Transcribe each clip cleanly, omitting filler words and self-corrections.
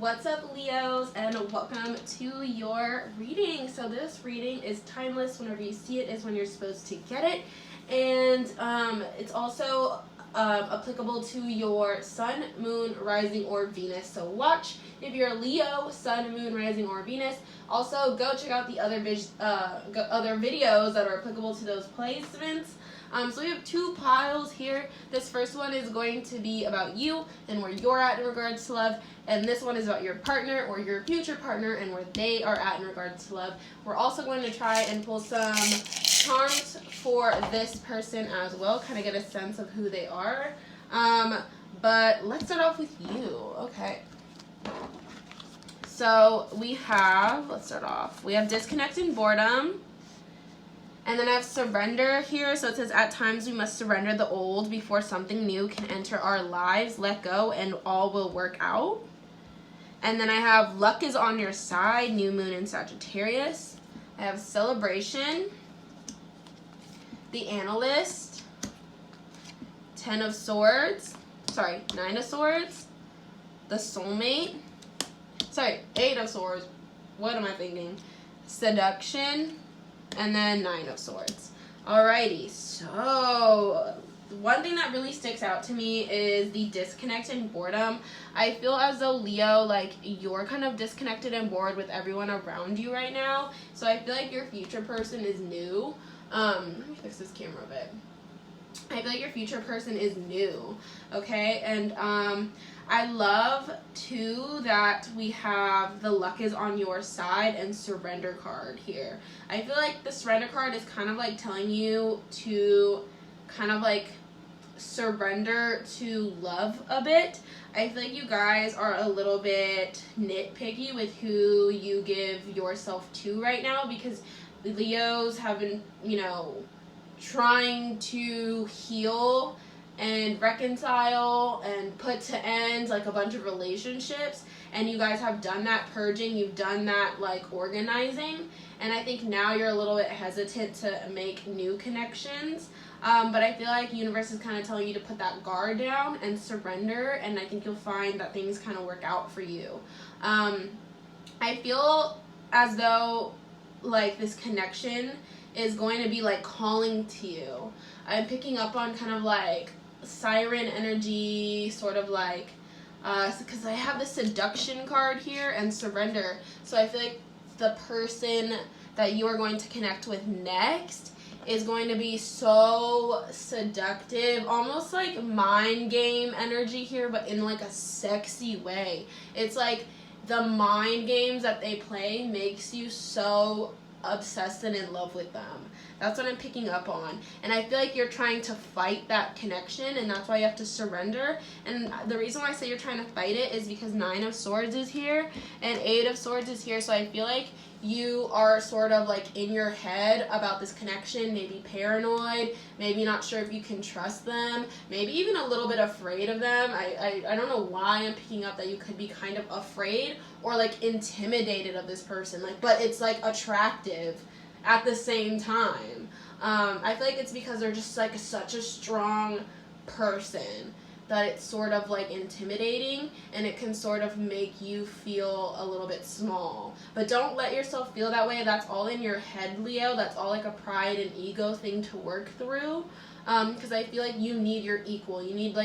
What's up, Leos, and welcome to your reading. So this reading is timeless. Whenever you see it is when you're supposed to get it, and it's also applicable to your sun, moon, rising, or Venus. So watch if you're a Leo, sun, moon, rising, or Venus. Also, go check out the other videos that are applicable to those placements. So we have two piles here. This first one is going to be about you and where you're at in regards to love. And this one is about your partner or your future partner and where they are at in regards to love. We're also going to try and pull some charms for this person as well, kind of get a sense of who they are. But let's start off with you. Okay. So we have, let's start off. We have disconnect and boredom. And then I have surrender here. So it says, at times we must surrender the old before something new can enter our lives. Let go and all will work out. And then I have luck is on your side, new moon in Sagittarius. I have celebration, the analyst, 9 of swords, the soulmate, 8 of swords, what am I thinking? Seduction, and then 9 of swords. Alrighty, so one thing that really sticks out to me is the disconnect and boredom. I feel as though, Leo, like, you're kind of disconnected and bored with everyone around you right now. So I feel like your future person is new. Let me fix this camera a bit. I feel like your future person is new, okay? And I love, too, that we have the luck is on your side and surrender card here. I feel like the surrender card is kind of like telling you to kind of like surrender to love a bit. I feel like you guys are a little bit nitpicky with who you give yourself to right now, because the Leos have been, trying to heal and reconcile and put to end like a bunch of relationships, and you guys have done that purging, you've done that like organizing, and I think now you're a little bit hesitant to make new connections. But I feel like universe is kind of telling you to put that guard down and surrender, and I think you'll find that things kind of work out for you. I feel as though like this connection is going to be like calling to you. I'm picking up on kind of like siren energy, sort of like, because I have the seduction card here and surrender. So I feel like the person that you are going to connect with next is going to be so seductive, almost like mind game energy here, but in like a sexy way. It's like the mind games that they play makes you so obsessed and in love with them. That's what I'm picking up on. And I feel like you're trying to fight that connection, and that's why you have to surrender. And the reason why I say you're trying to fight it is because 9 of swords is here and 8 of swords is here. So I feel like you are sort of like in your head about this connection, maybe paranoid, maybe not sure if you can trust them, maybe even a little bit afraid of them. I don't know why I'm picking up that you could be kind of afraid or like intimidated of this person, like, but it's like attractive at the same time. I feel like it's because they're just like such a strong person that it's sort of like intimidating, and it can sort of make you feel a little bit small. But don't let yourself feel that way. That's all in your head, Leo. That's all like a pride and ego thing to work through. Because I feel like you need your equal. You need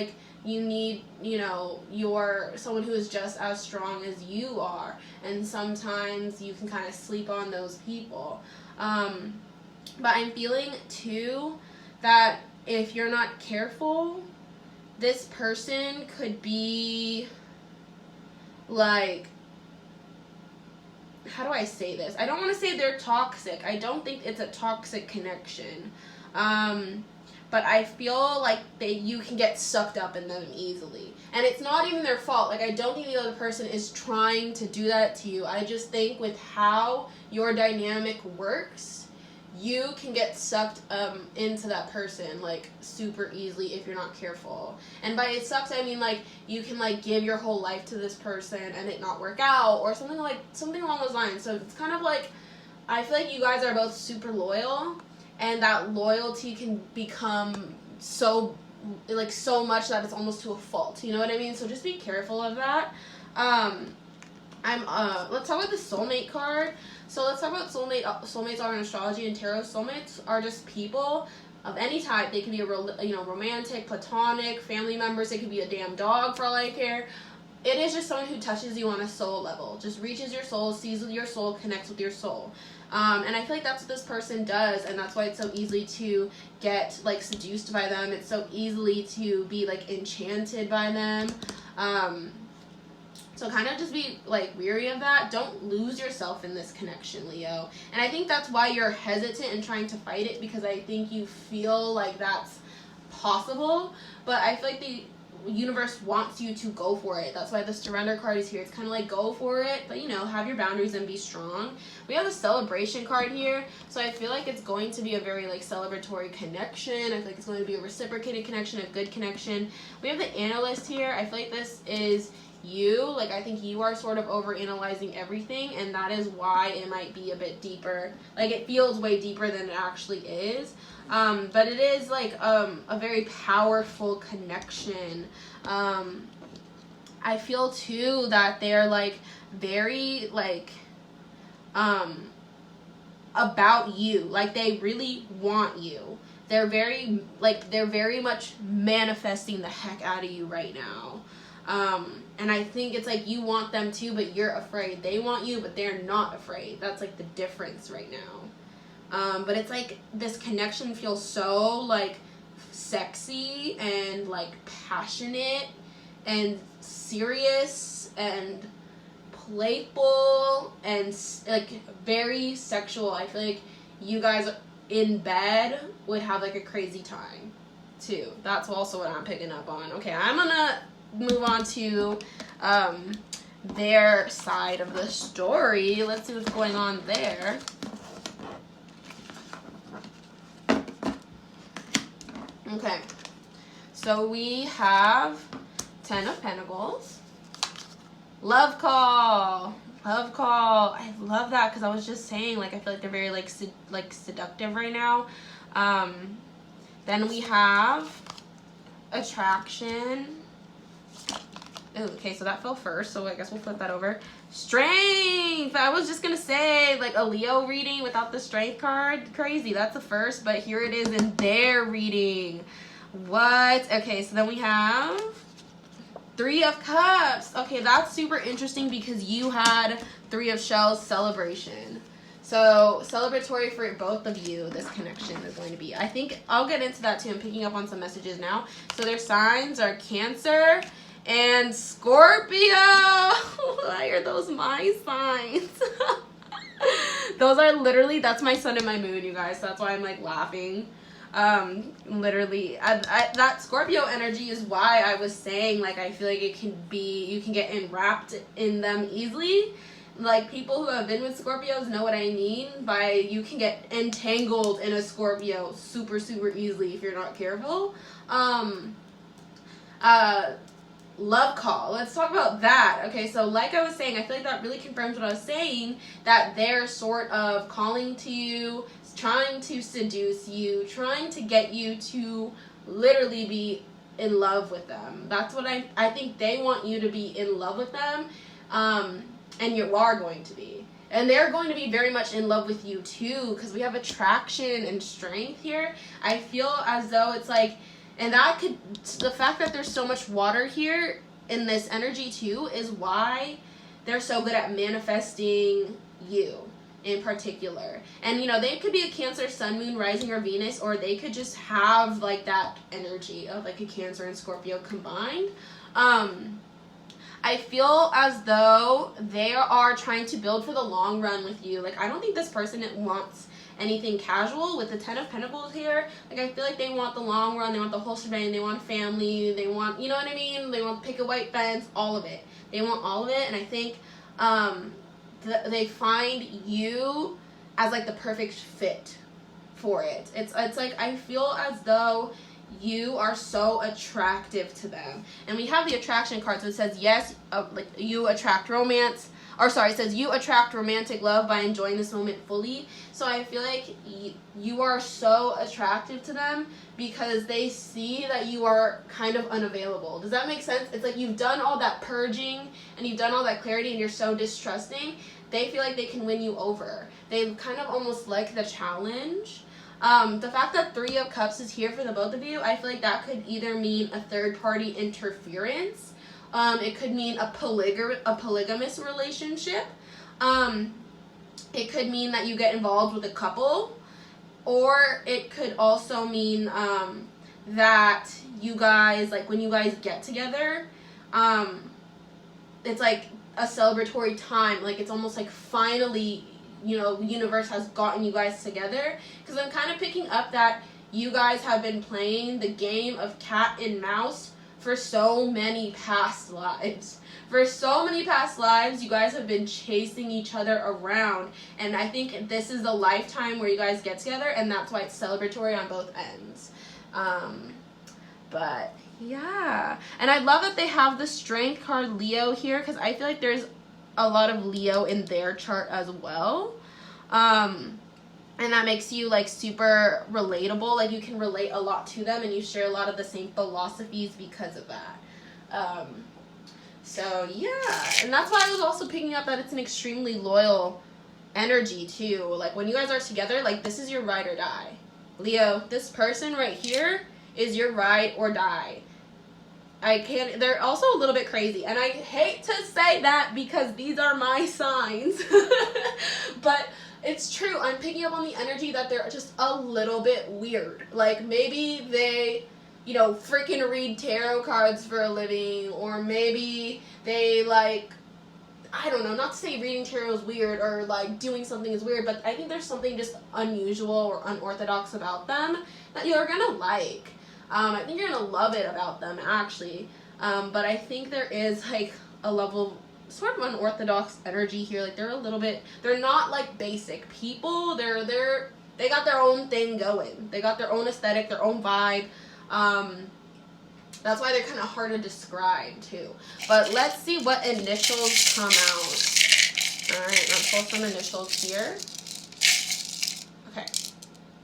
your someone who is just as strong as you are. And sometimes you can kind of sleep on those people. But I'm feeling too that if you're not careful, this person could be like, how do I say this? I don't want to say they're toxic. I don't think it's a toxic connection. But I feel like you can get sucked up in them easily. And it's not even their fault. Like, I don't think the other person is trying to do that to you. I just think with how your dynamic works, you can get sucked into that person like super easily if you're not careful. And by it sucks, I mean like you can like give your whole life to this person and it not work out, or something along those lines. So it's kind of like, I feel like you guys are both super loyal, and that loyalty can become so much that it's almost to a fault. You know what I mean? So just be careful of that. let's talk about the soulmate card. So let's talk about soulmates are in astrology and tarot. Soulmates are just people of any type. They can be romantic, platonic, family members. It could be a damn dog for all I care. It is just someone who touches you on a soul level, just reaches your soul, sees with your soul, connects with your soul. And I feel like that's what this person does, and that's why it's so easy to get like seduced by them. It's so easily to be like enchanted by them. So kind of just be like weary of that. Don't lose yourself in this connection, Leo. And I think that's why you're hesitant and trying to fight it, because I think you feel like that's possible. But I feel like the universe wants you to go for it. That's why the surrender card is here. It's kind of like go for it, but have your boundaries and be strong. We have the celebration card here, so I feel like it's going to be a very like celebratory connection. I feel like it's going to be a reciprocated connection, a good connection. We have the analyst here. I feel like this is you. Like, I think you are sort of over analyzing everything, and that is why it might be a bit deeper. Like, it feels way deeper than it actually is. But it is like a very powerful connection. I feel too that they're like very like about you. Like, they really want you. They're very much manifesting the heck out of you right now. And I think it's like you want them too, but you're afraid. They want you, but they're not afraid. That's like the difference right now. But it's like this connection feels so like sexy and like passionate and serious and playful and like very sexual. I feel like you guys in bed would have like a crazy time too. That's also what I'm picking up on. Okay, I'm gonna move on to their side of the story. Let's see what's going on there. Okay, so we have 10 of Pentacles. Love call. Love call. I love that, because I was just saying, like, I feel like they're very like seductive right now. Then we have attraction. Ooh, okay, so that fell first, so I guess we'll flip that over. Strength! I was just gonna say, like, a Leo reading without the strength card. Crazy, that's the first, but here it is in their reading. What? Okay, so then we have 3 of Cups. Okay, that's super interesting because you had 3 of Shells celebration. So, celebratory for both of you, this connection is going to be. I think I'll get into that too. I'm picking up on some messages now. So, their signs are Cancer and Scorpio. Why are those my signs? Those are literally, that's my sun and my moon, you guys. So that's why I'm like laughing. Literally, that Scorpio energy is why I was saying, like, I feel like it can be, you can get enwrapped in them easily. Like, people who have been with Scorpios know what I mean by you can get entangled in a Scorpio super, super easily if you're not careful. Love call. Let's talk about that. Okay, so like I was saying, I feel like that really confirms what I was saying, that they're sort of calling to you, trying to seduce you, trying to get you to literally be in love with them. That's what I think they want you to be in love with them, and you are going to be. And they're going to be very much in love with you too, because we have attraction and strength here. I feel as though it's like, and that could, the fact that there's so much water here in this energy too is why they're so good at manifesting you in particular. And they could be a Cancer, Sun, Moon, Rising, or Venus, or they could just have like that energy of like a Cancer and Scorpio combined. I feel as though they are trying to build for the long run with you. Like, I don't think this person wants anything casual with the 10 of Pentacles here. Like, I feel like they want the long run, they want the whole shebang, they want family, they want, you know what I mean? They want pick a white fence, all of it. They want all of it, and I think they find you as like the perfect fit for it. It's like, I feel as though you are so attractive to them. And we have the attraction card, so it says, yes, like, you attract romance, or sorry, it says you attract romantic love by enjoying this moment fully. So I feel like you are so attractive to them because they see that you are kind of unavailable. Does that make sense? It's like you've done all that purging and you've done all that clarity and you're so distrusting. They feel like they can win you over. They kind of almost like the challenge. The fact that 3 of Cups is here for the both of you, I feel like that could either mean a third-party interference. It could mean a polygamous relationship. It could mean that you get involved with a couple. Or it could also mean that you guys, like when you guys get together, it's like a celebratory time. Like it's almost like finally, you know, the universe has gotten you guys together. Because I'm kind of picking up that you guys have been playing the game of cat and mouse for so many past lives. For so many past lives, you guys have been chasing each other around. And I think this is the lifetime where you guys get together, and that's why it's celebratory on both ends. But yeah. And I love that they have the Strength card Leo here, because I feel like there's a lot of Leo in their chart as well. And that makes you like super relatable. Like you can relate a lot to them and you share a lot of the same philosophies because of that. So yeah, and that's why I was also picking up that it's an extremely loyal energy too. Like when you guys are together, like this is your ride or die. Leo, this person right here is your ride or die. They're also a little bit crazy, and I hate to say that because these are my signs, but it's true. I'm picking up on the energy that they're just a little bit weird. Like maybe they, you know, freaking read tarot cards for a living, or maybe they like, I don't know, not to say reading tarot is weird or like doing something is weird, but I think there's something just unusual or unorthodox about them that you're gonna like. I think you're gonna love it about them actually. But I think there is like a level sort of unorthodox energy here. Like they're a little bit, they're not like basic people. They got their own thing going. They got their own aesthetic, their own vibe. That's why they're kind of hard to describe too. But let's see what initials come out. All right, let's pull some initials here. Okay,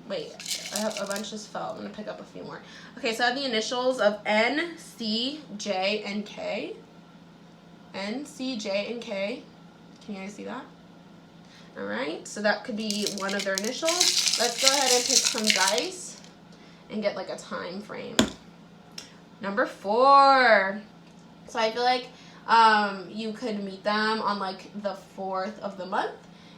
wait, I have a bunch just fell. I'm gonna pick up a few more. Okay, so I have the initials of N, C, J, and K. N, C, J, and K. Can you guys see that? All right, so that could be one of their initials. Let's go ahead and pick some dice and get like a time frame. Number 4. So I feel like you could meet them on like the 4th of the month.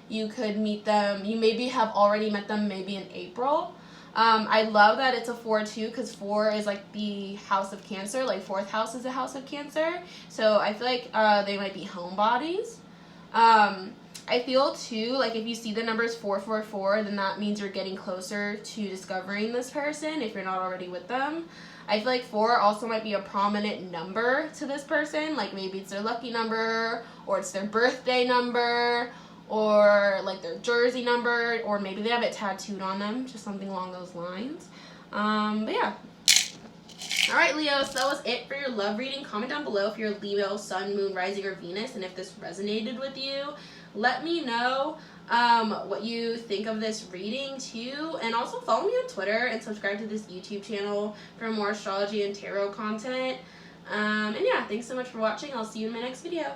You could meet them, you maybe have already met them maybe in April. I love that it's a 4 too, because 4 is like the house of Cancer. Like 4th house is the house of Cancer. So I feel like they might be homebodies. I feel too, like if you see the numbers 444, then that means you're getting closer to discovering this person if you're not already with them. I feel like 4 also might be a prominent number to this person. Like maybe it's their lucky number, or it's their birthday number, or like their jersey number, or maybe they have it tattooed on them, just something along those lines. But yeah. Alright, Leo, so that was it for your love reading. Comment down below if you're Leo, Sun, Moon, Rising, or Venus, and if this resonated with you. Let me know what you think of this reading too, and also follow me on Twitter and subscribe to this YouTube channel for more astrology and tarot content. And yeah, thanks so much for watching. I'll see you in my next video.